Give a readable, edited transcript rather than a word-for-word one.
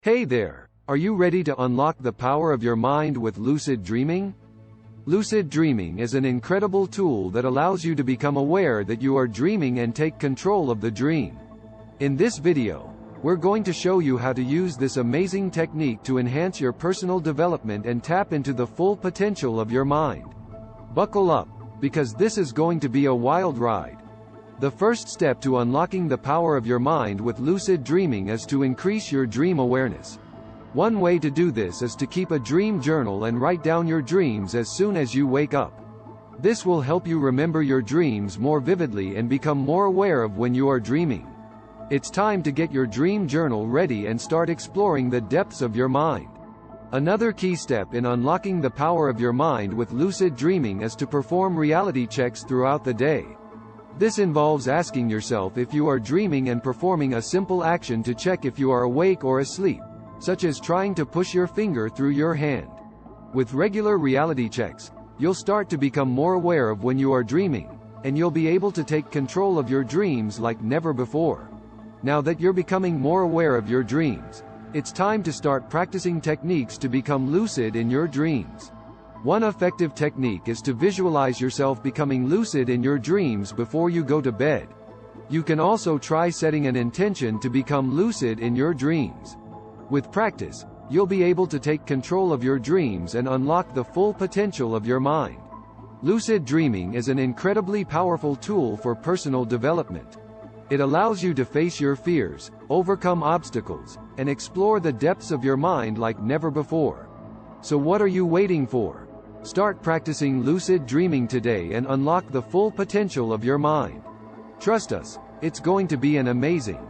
Hey there! Are you ready to unlock the power of your mind with lucid dreaming? Lucid dreaming is an incredible tool that allows you to become aware that you are dreaming and take control of the dream. In this video, we're going to show you how to use this amazing technique to enhance your personal development and tap into the full potential of your mind. Buckle up, because this is going to be a wild ride. The first step to unlocking the power of your mind with lucid dreaming is to increase your dream awareness. One way to do this is to keep a dream journal and write down your dreams as soon as you wake up. This will help you remember your dreams more vividly and become more aware of when you are dreaming. It's time to get your dream journal ready and start exploring the depths of your mind. Another key step in unlocking the power of your mind with lucid dreaming is to perform reality checks throughout the day. This involves asking yourself if you are dreaming and performing a simple action to check if you are awake or asleep, such as trying to push your finger through your hand. With regular reality checks, you'll start to become more aware of when you are dreaming, and you'll be able to take control of your dreams like never before. Now that you're becoming more aware of your dreams, it's time to start practicing techniques to become lucid in your dreams. One effective technique is to visualize yourself becoming lucid in your dreams before you go to bed. You can also try setting an intention to become lucid in your dreams. With practice, you'll be able to take control of your dreams and unlock the full potential of your mind. Lucid dreaming is an incredibly powerful tool for personal development. It allows you to face your fears, overcome obstacles, and explore the depths of your mind like never before. So what are you waiting for? Start practicing lucid dreaming today and unlock the full potential of your mind. Trust us, it's going to be an amazing